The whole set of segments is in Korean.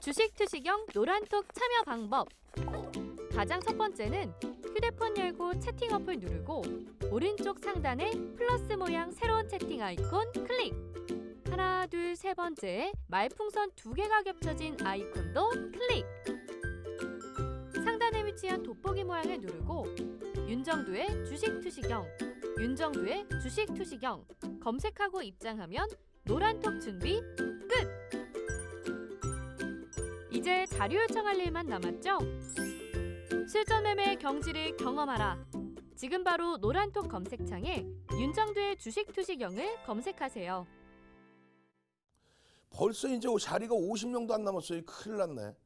주식 투시경 노란톡 참여 방법. 가장 첫 번째는 휴대폰 열고 채팅 어플 누르고 오른쪽 상단에 플러스 모양 새로운 채팅 아이콘 클릭. 하나, 둘, 세 번째 말풍선 2개가 겹쳐진 아이콘도 클릭. 상단에 위치한 돋보기 모양을 누르고 윤정두의 주식 투시경, 윤정두의 주식 투시경 검색하고 입장하면 노란톡 준비 끝! 이제 자료 요청할 일만 남았죠? 실전 매매의 경지를 경험하라. 지금 바로 노란톡 검색창에 윤정두의 주식 투시경을 검색하세요. 벌써 이제 자리가 50명도 안 남았어요. 큰일 났네.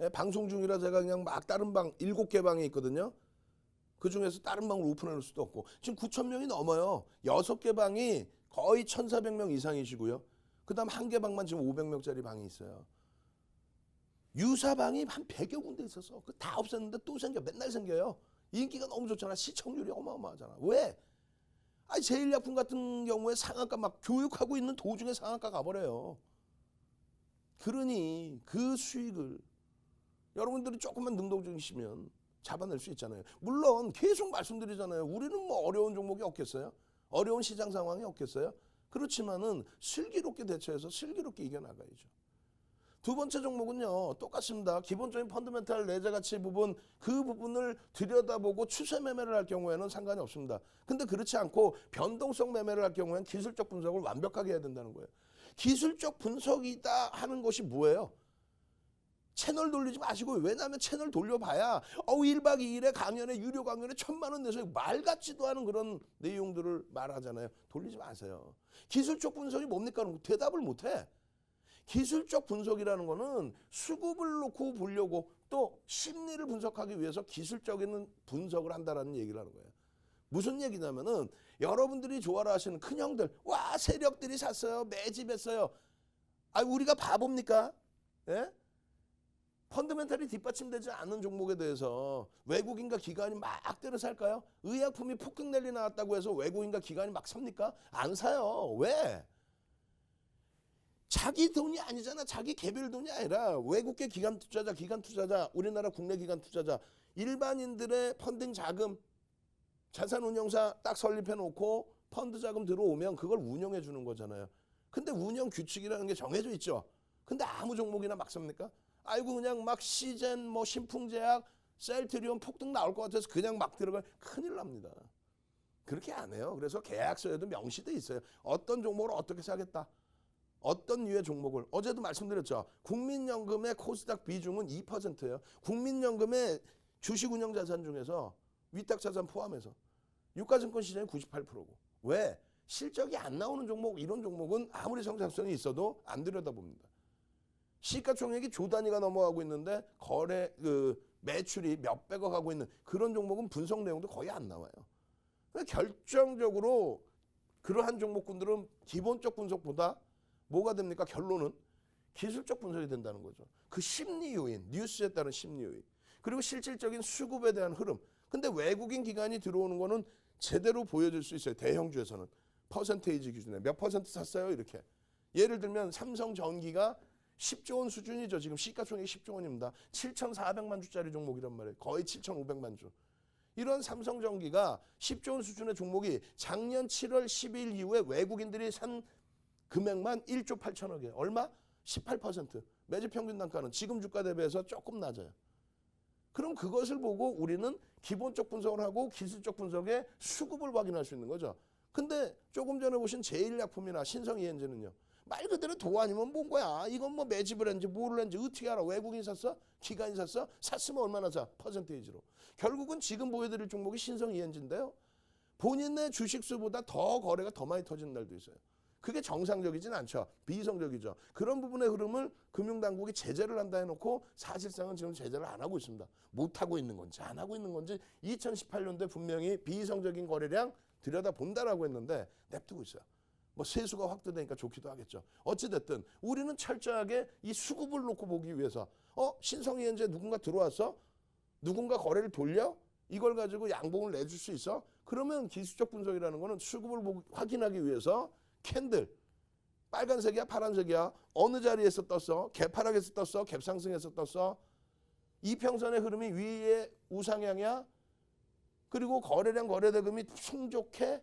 예, 방송 중이라 제가 그냥 막 다른 방 7개 방이 있거든요. 그중에서 다른 방을 오픈할 수도 없고 지금 9,000명이 넘어요. 6개 방이 거의 1,400명 이상이시고요. 그 다음 1개 방만 지금 500명짜리 방이 있어요. 유사방이 한 100여 군데 있어서 그 다 없었는데 또 생겨. 맨날 생겨요. 인기가 너무 좋잖아. 시청률이 어마어마하잖아. 왜? 아니 제일약품 같은 경우에 상한가 막 교육하고 있는 도중에 상한가 가버려요. 그러니 그 수익을 여러분들이 조금만 능동적이시면 잡아낼 수 있잖아요. 물론 계속 말씀드리잖아요. 우리는 뭐 어려운 종목이 없겠어요? 어려운 시장 상황이 없겠어요? 그렇지만은 슬기롭게 대처해서 슬기롭게 이겨나가야죠. 두 번째 종목은요. 똑같습니다. 기본적인 펀더멘탈 내재 가치 부분 그 부분을 들여다보고 추세 매매를 할 경우에는 상관이 없습니다. 근데 그렇지 않고 변동성 매매를 할 경우에는 기술적 분석을 완벽하게 해야 된다는 거예요. 기술적 분석이다 하는 것이 뭐예요? 채널 돌리지 마시고 왜냐하면 채널 돌려봐야 1박 2일에 강연에 유료 강연에 1,000만 원 내서 말 같지도 않은 그런 내용들을 말하잖아요. 돌리지 마세요. 기술적 분석이 뭡니까? 대답을 못해. 기술적 분석이라는 거는 수급을 놓고 보려고 또 심리를 분석하기 위해서 기술적인 분석을 한다라는 얘기를 하는 거예요. 무슨 얘기냐면은 여러분들이 좋아라 하시는 큰형들 와 세력들이 샀어요. 매집했어요. 우리가 바보입니까? 예? 펀더멘탈이 뒷받침되지 않는 종목에 대해서 외국인과 기관이 막 때려 살까요? 의약품이 폭등 랠리 나왔다고 해서 외국인과 기관이 막 삽니까? 안 사요. 왜? 자기 돈이 아니잖아. 자기 개별 돈이 아니라 외국계 기관 투자자, 우리나라 국내 기관 투자자, 일반인들의 펀딩 자금, 자산운용사 딱 설립해 놓고 펀드 자금 들어오면 그걸 운영해 주는 거잖아요. 근데 운영 규칙이라는 게 정해져 있죠. 근데 아무 종목이나 막 삽니까? 그냥 막 시젠, 신풍제약, 셀트리온 폭등 나올 것 같아서 그냥 막 들어가면 큰일 납니다. 그렇게 안 해요. 그래서 계약서에도 명시돼 있어요. 어떤 종목을 어떻게 사겠다. 어떤 류의 종목을. 어제도 말씀드렸죠. 국민연금의 코스닥 비중은 2%예요. 국민연금의 주식운용자산 중에서 위탁자산 포함해서 유가증권 시장이 98%고. 왜? 실적이 안 나오는 종목, 이런 종목은 아무리 성장성이 있어도 안 들여다봅니다. 시가총액이 조 단위가 넘어가고 있는데 거래 매출이 몇백억 하고 있는 그런 종목은 분석 내용도 거의 안 나와요. 결정적으로 그러한 종목군들은 기본적 분석보다 뭐가 됩니까? 결론은 기술적 분석이 된다는 거죠. 그 심리 요인, 뉴스에 따른 심리 요인. 그리고 실질적인 수급에 대한 흐름. 근데 외국인 기관이 들어오는 거는 제대로 보여줄 수 있어요. 대형주에서는. 퍼센테이지 기준에 몇 퍼센트 샀어요? 이렇게. 예를 들면 삼성전기가 10조 원 수준이죠. 지금 시가총액이 10조 원입니다. 7,400만 주짜리 종목이란 말이에요. 거의 7,500만 주. 이런 삼성전기가 10조 원 수준의 종목이 작년 7월 10일 이후에 외국인들이 산 금액만 1조 8천억이에요. 얼마? 18%. 매집 평균 단가는 지금 주가 대비해서 조금 낮아요. 그럼 그것을 보고 우리는 기본적 분석을 하고 기술적 분석의 수급을 확인할 수 있는 거죠. 근데 조금 전에 보신 제일약품이나 신성이엔제는요. 말 그대로 도 아니면 뭔 거야. 이건 뭐 매집을 했는지 뭐를 했는지 어떻게 알아. 외국인이 샀어? 기관이 샀어? 샀으면 얼마나 사? 퍼센테이지로. 결국은 지금 보여드릴 종목이 신성이엔제인데요. 본인의 주식수보다 더 거래가 더 많이 터지는 날도 있어요. 그게 정상적이진 않죠. 비이성적이죠. 그런 부분의 흐름을 금융당국이 제재를 한다 해놓고 사실상은 지금 제재를 안 하고 있습니다. 못하고 있는 건지 안 하고 있는 건지 2018년도에 분명히 비이성적인 거래량 들여다본다라고 했는데 냅두고 있어요. 세수가 확대되니까 좋기도 하겠죠. 어찌됐든 우리는 철저하게 이 수급을 놓고 보기 위해서 신성이엔제 누군가 들어왔어? 누군가 거래를 돌려? 이걸 가지고 양봉을 내줄 수 있어? 그러면 기술적 분석이라는 거는 수급을 확인하기 위해서 캔들, 빨간색이야, 파란색이야? 어느 자리에서 떴어? 개파락에서 떴어? 갭상승에서 떴어? 이평선의 흐름이 위에 우상향이야? 그리고 거래량 거래대금이 충족해?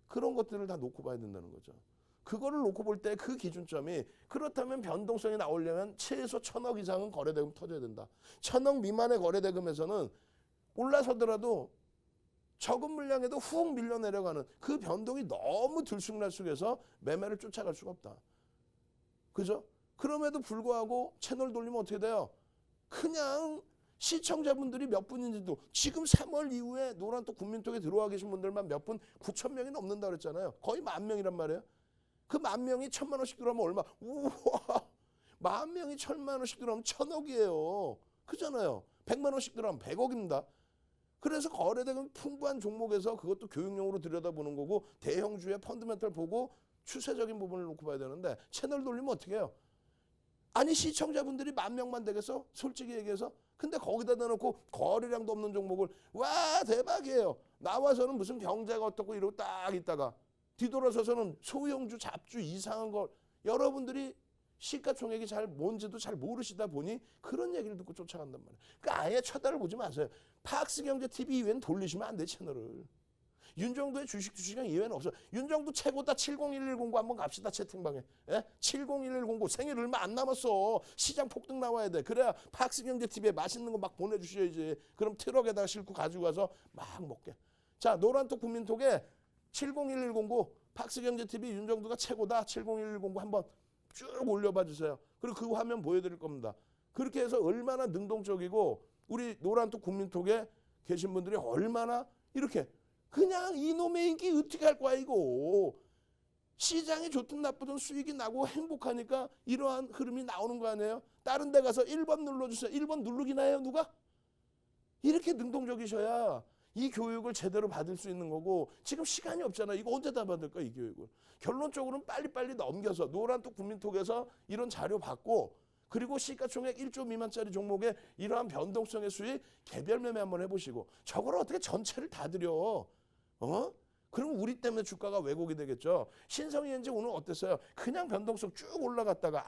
그런 것들을 다 놓고 봐야 된다는 거죠. 그거를 놓고 볼 때 그 기준점이 그렇다면 변동성이 나오려면 최소 1,000억 이상은 거래대금 터져야 된다. 1,000억 미만의 거래대금에서는 올라서더라도 적은 물량에도 훅 밀려 내려가는 그 변동이 너무 들쑥날쑥해서 매매를 쫓아갈 수가 없다. 그죠? 그럼에도 불구하고 채널 돌리면 어떻게 돼요? 그냥 시청자분들이 몇 분인지도 지금 3월 이후에 노란톡 국민톡에 들어와 계신 분들만 몇 분 9천 명이 넘는다 그랬잖아요. 거의 10,000명이란 말이에요. 그 10,000명이 1,000만 원씩 들어오면 얼마? 우와! 10,000명이 1,000만 원씩 들어오면 1,000억이에요. 그잖아요. 100만 원씩 들어오면 100억입니다. 그래서 거래대금 풍부한 종목에서 그것도 교육용으로 들여다보는 거고 대형주의 펀드멘탈 보고 추세적인 부분을 놓고 봐야 되는데 채널 돌리면 어떻게 해요? 아니 시청자분들이 10,000명만 되겠어? 솔직히 얘기해서. 근데 거기다 대놓고 거래량도 없는 종목을 와 대박이에요. 나와서는 무슨 경제가 어떻고 이러고 딱 있다가 뒤돌아서서는 소형주 잡주 이상한 걸 여러분들이 시가총액이 잘 뭔지도 잘 모르시다 보니 그런 얘기를 듣고 쫓아간단 말이에요. 그러니까 아예 쳐다를 보지 마세요. 팍스경제TV 이외엔 돌리시면 안 돼 채널을. 윤정도의 주식시장 이외에는 없어. 윤정도 최고다 701109 한번 갑시다 채팅방에. 예? 701109 생일 얼마 안 남았어. 시장 폭등 나와야 돼. 그래야 팍스경제TV에 맛있는 거 막 보내주셔야지. 그럼 트럭에다가 싣고 가지고 가서 막 먹게. 자 노란톡 국민톡에 701109 팍스경제TV 윤정도가 최고다 701109 한번 쭉 올려봐 주세요. 그리고 그 화면 보여드릴 겁니다. 그렇게 해서 얼마나 능동적이고 우리 노란톡 국민톡에 계신 분들이 얼마나 이렇게 그냥 이놈의 인기 어떻게 할 거야 이거. 시장이 좋든 나쁘든 수익이 나고 행복하니까 이러한 흐름이 나오는 거 아니에요. 다른 데 가서 1번 눌러주세요. 1번 누르기나 해요 누가? 이렇게 능동적이셔야 이 교육을 제대로 받을 수 있는 거고 지금 시간이 없잖아. 이거 언제 다 받을까 이 교육을. 결론적으로는 빨리빨리 넘겨서 노란톡 국민톡에서 이런 자료 받고 그리고 시가총액 1조 미만짜리 종목에 이러한 변동성의 수익 개별 매매 한번 해보시고 저걸 어떻게 전체를 다 들여. 그럼 우리 때문에 주가가 왜곡이 되겠죠. 신성이엔지 오늘 어땠어요? 그냥 변동성 쭉 올라갔다가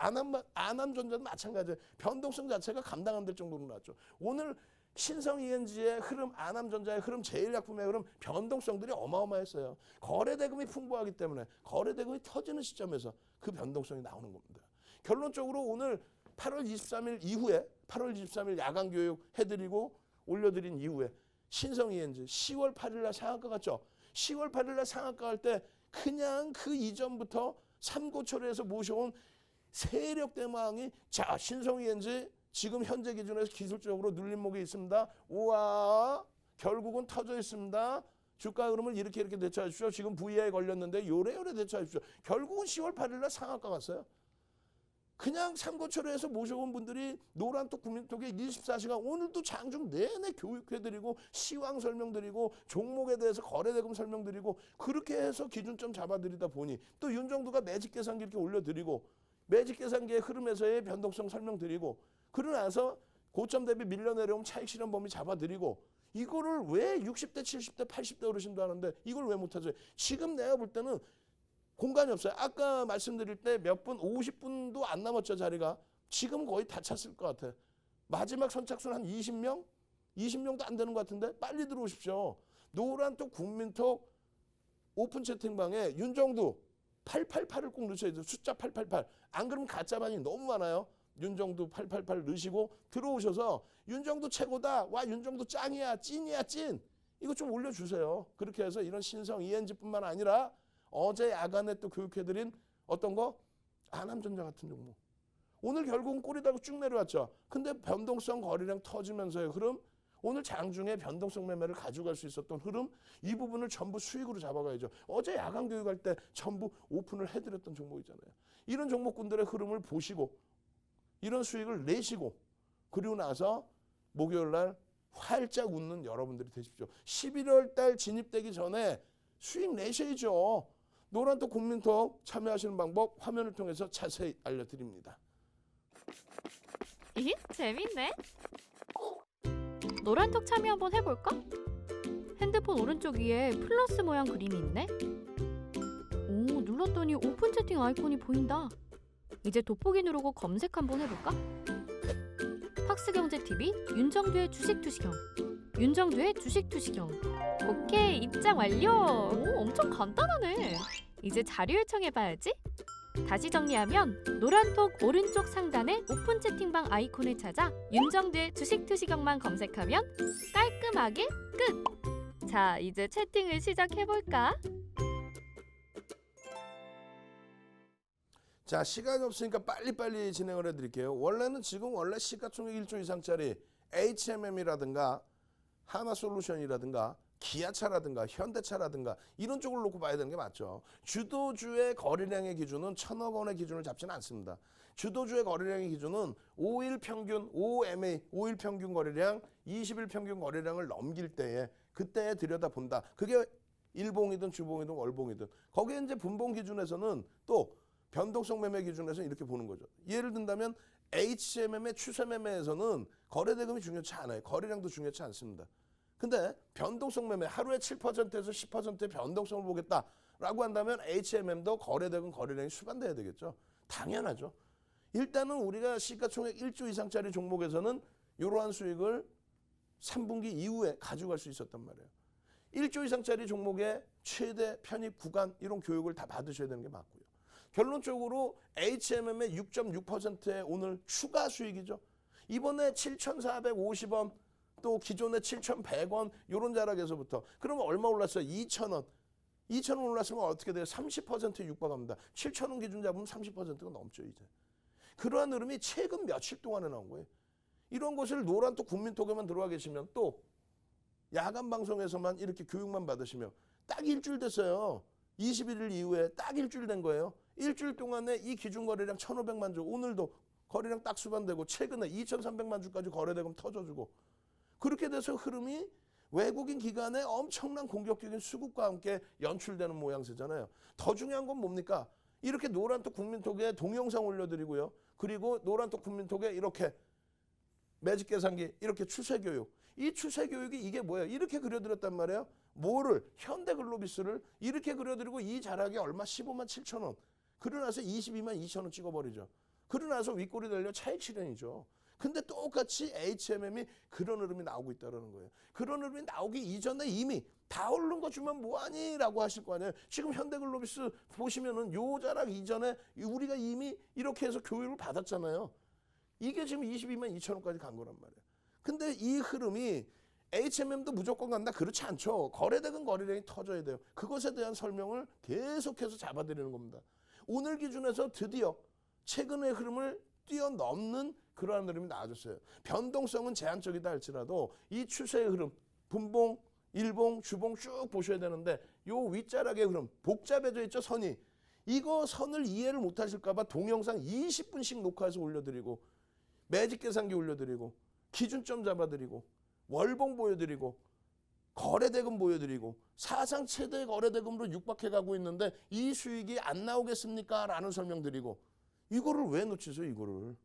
안암전자도 마찬가지예요. 변동성 자체가 감당 안 될 정도로 나왔죠. 오늘 신성이엔지의 흐름, 안암전자의 흐름, 제일약품의 흐름 변동성들이 어마어마했어요. 거래대금이 풍부하기 때문에 거래대금이 터지는 시점에서 그 변동성이 나오는 겁니다. 결론적으로 오늘 8월 23일 이후에 8월 23일 야간교육 해드리고 올려드린 이후에 신성이엔지 10월 8일 날 상한가 갔죠. 10월 8일 날 상한가 갈 때 그냥 그 이전부터 삼고초려에서 모셔온 세력 대망이 자 신성이엔지 지금 현재 기준에서 기술적으로 눌림목이 있습니다. 우와 결국은 터져 있습니다. 주가 흐름을 이렇게 대처하십시오. 지금 VI에 걸렸는데 요래요래 대처하십시오. 결국은 10월 8일 날 상한가 갔어요. 그냥 삼고초려에서 모셔온 분들이 노란톡 국민톡에 24시간 오늘도 장중 내내 교육해드리고 시황 설명드리고 종목에 대해서 거래대금 설명드리고 그렇게 해서 기준점 잡아드리다 보니 또 윤정도가 매직 계산기 이렇게 올려드리고 매직 계산기의 흐름에서의 변동성 설명드리고 그러고 나서 고점 대비 밀려 내려오면 차익 실현 범위 잡아드리고 이거를 왜 60대 70대 80대 어르신도 하는데 이걸 왜 못하죠. 지금 내가 볼 때는 공간이 없어요. 아까 말씀드릴 때 몇 분 50분도 안 남았죠 자리가. 지금 거의 다 찼을 것 같아. 마지막 선착순 한 20명? 20명도 안 되는 것 같은데 빨리 들어오십시오. 노란톡 국민톡 오픈 채팅방에 윤정도 888을 꼭 넣으셔야 돼요. 숫자 888. 안 그러면 가짜반이 너무 많아요. 윤정도 888 넣으시고 들어오셔서 윤정도 최고다. 와 윤정도 짱이야. 찐이야 찐. 이거 좀 올려주세요. 그렇게 해서 이런 신성 ENG뿐만 아니라 어제 야간에 또 교육해드린 어떤 거? 안암전자 같은 종목. 오늘 결국은 꼬리 달고 쭉 내려왔죠. 근데 변동성 거래량 터지면서의 흐름, 오늘 장중에 변동성 매매를 가져갈 수 있었던 흐름, 이 부분을 전부 수익으로 잡아가야죠. 어제 야간 교육할 때 전부 오픈을 해드렸던 종목이잖아요. 이런 종목군들의 흐름을 보시고 이런 수익을 내시고 그리고 나서 목요일 날 활짝 웃는 여러분들이 되십시오. 11월 달 진입되기 전에 수익 내셔야죠. 노란톡 국민톡 참여하시는 방법 화면을 통해서 자세히 알려드립니다. 이 재밌네. 노란톡 참여 한번 해볼까? 핸드폰 오른쪽 위에 플러스 모양 그림이 있네. 오, 눌렀더니 오픈 채팅 아이콘이 보인다. 이제 돋보기 누르고 검색 한번 해볼까? 팍스경제TV 윤정두의 주식투시경. 윤정두의 주식투시경. 오케이, 입장 완료. 오, 엄청 간단하네. 이제 자료 요청해봐야지. 다시 정리하면 노란톡 오른쪽 상단에 오픈 채팅방 아이콘을 찾아 윤정두의 주식투시경만 검색하면 깔끔하게 끝! 자, 이제 채팅을 시작해볼까? 자, 시간이 없으니까 빨리빨리 진행을 해드릴게요. 원래 시가총액 1조 이상짜리 HMM이라든가 하나솔루션이라든가 기아차라든가 현대차라든가 이런 쪽을 놓고 봐야 되는 게 맞죠. 주도주의 거래량의 기준은 1,000억 원의 기준을 잡지는 않습니다. 주도주의 거래량의 기준은 5일 평균, OMA, 5일 평균 거래량, 20일 평균 거래량을 넘길 때에 그때에 들여다본다. 그게 일봉이든 주봉이든 월봉이든. 거기에 이제 분봉 기준에서는 또 변동성 매매 기준에서는 이렇게 보는 거죠. 예를 든다면 HMM의 추세 매매에서는 거래대금이 중요치 않아요. 거래량도 중요치 않습니다. 근데 변동성 매매 하루에 7%에서 10%의 변동성을 보겠다라고 한다면 HMM도 거래대금 거래량이 수반돼야 되겠죠. 당연하죠. 일단은 우리가 시가총액 1조 이상짜리 종목에서는 이러한 수익을 3분기 이후에 가져갈 수 있었단 말이에요. 1조 이상짜리 종목의 최대 편입 구간 이런 교육을 다 받으셔야 되는 게 맞고요. 결론적으로 HMM의 6.6%의 오늘 추가 수익이죠. 이번에 7,450원 또 기존의 7,100원 이런 자락에서부터 그러면 얼마 올랐어요? 2,000원. 2,000원 올랐으면 어떻게 돼요? 30%에 육박합니다. 7,000원 기준 잡으면 30%가 넘죠 이제. 그러한 흐름이 최근 며칠 동안에 나온 거예요. 이런 것을 노란톡 국민톡에만 들어와 계시면 또 야간 방송에서만 이렇게 교육만 받으시면 딱 일주일 됐어요. 21일 이후에 딱 일주일 된 거예요. 일주일 동안에 이 기준 거래량 1,500만 주 오늘도 거래량 딱 수반되고 최근에 2,300만 주까지 거래대금 터져주고 그렇게 돼서 흐름이 외국인 기관의 엄청난 공격적인 수급과 함께 연출되는 모양새잖아요. 더 중요한 건 뭡니까? 이렇게 노란톡 국민톡에 동영상 올려드리고요. 그리고 노란톡 국민톡에 이렇게 매직 계산기 이렇게 추세교육. 이 추세교육이 이게 뭐예요? 이렇게 그려드렸단 말이에요. 뭐를? 현대글로비스를 이렇게 그려드리고 이 자락이 얼마? 15만 7천 원. 그러나서 22만 2천 원 찍어버리죠. 그러나서 윗골이 달려 차익 실현이죠. 근데 똑같이 HMM이 그런 흐름이 나오고 있다는 거예요. 그런 흐름이 나오기 이전에 이미 다 오른 거 주면 뭐하니? 라고 하실 거 아니에요. 지금 현대글로비스 보시면은 요 자락 이전에 우리가 이미 이렇게 해서 교육을 받았잖아요. 이게 지금 22만 2천 원까지 간 거란 말이에요. 근데 이 흐름이 HMM도 무조건 간다? 그렇지 않죠. 거래대금 거래량이 터져야 돼요. 그것에 대한 설명을 계속해서 잡아드리는 겁니다. 오늘 기준에서 드디어 최근의 흐름을 뛰어넘는 그러한 흐름이 나아졌어요. 변동성은 제한적이다 할지라도 이 추세의 흐름, 분봉, 일봉, 주봉 쭉 보셔야 되는데 요 윗자락의 흐름, 복잡해져 있죠, 선이. 이거 선을 이해를 못 하실까 봐 동영상 20분씩 녹화해서 올려드리고 매직 계산기 올려드리고 기준점 잡아드리고 월봉 보여드리고 거래대금 보여드리고 사상 최대 거래대금으로 육박해가고 있는데 이 수익이 안 나오겠습니까? 라는 설명드리고 이거를 왜 놓치세요? 이거를.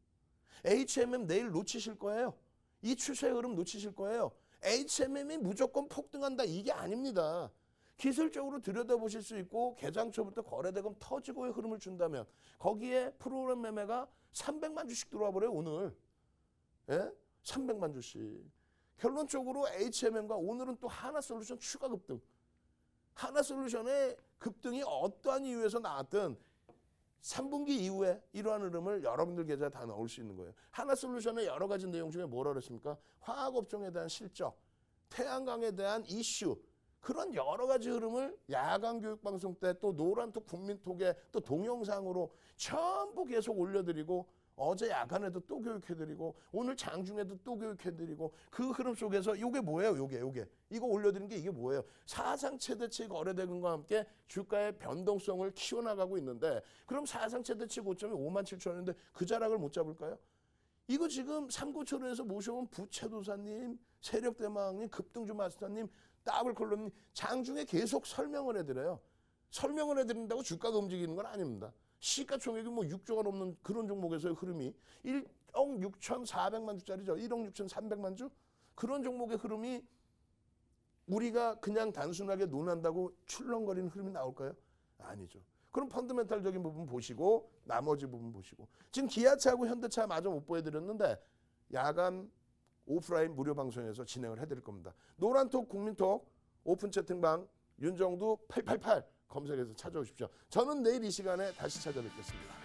HMM 내일 놓치실 거예요. 이 추세 흐름 놓치실 거예요. HMM이 무조건 폭등한다 이게 아닙니다. 기술적으로 들여다보실 수 있고 개장초부터 거래대금 터지고의 흐름을 준다면 거기에 프로그램 매매가 300만 주씩 들어와 버려요 오늘. 예? 300만 주씩. 결론적으로 HMM과 오늘은 또 하나솔루션 추가 급등. 하나솔루션의 급등이 어떠한 이유에서 나왔든 3분기 이후에 이러한 흐름을 여러분들 계좌에 다 넣을 수 있는 거예요. 하나솔루션의 여러 가지 내용 중에 뭐라 그랬습니까? 화학업종에 대한 실적, 태양광에 대한 이슈, 그런 여러 가지 흐름을 야간 교육방송 때 또 노란톡 국민톡에 또 동영상으로 전부 계속 올려드리고 어제 야간에도 또 교육해드리고 오늘 장중에도 또 교육해드리고 그 흐름 속에서 이게 뭐예요? 요게 이거 올려드린 게 이게 뭐예요? 사상 최대치 거래대금과 함께 주가의 변동성을 키워나가고 있는데 그럼 사상 최대치 고점이 5만 7천 원인데 그 자락을 못 잡을까요? 이거 지금 삼고초로에서 모셔온 부채도사님, 세력대망님, 급등주 마스터님, 더블콜럼님 장중에 계속 설명을 해드려요. 설명을 해드린다고 주가가 움직이는 건 아닙니다. 시가총액이 뭐 6조가 넘는 그런 종목에서의 흐름이 1억 6,400만 주짜리죠. 1억 6,300만 주? 그런 종목의 흐름이 우리가 그냥 단순하게 논한다고 출렁거리는 흐름이 나올까요? 아니죠. 그럼 펀드멘탈적인 부분 보시고 나머지 부분 보시고. 지금 기아차하고 현대차 마저 못 보여드렸는데 야간 오프라인 무료 방송에서 진행을 해드릴 겁니다. 노란톡 국민톡 오픈 채팅방 윤정두 888 검색해서 찾아오십시오. 저는 내일 이 시간에 다시 찾아뵙겠습니다.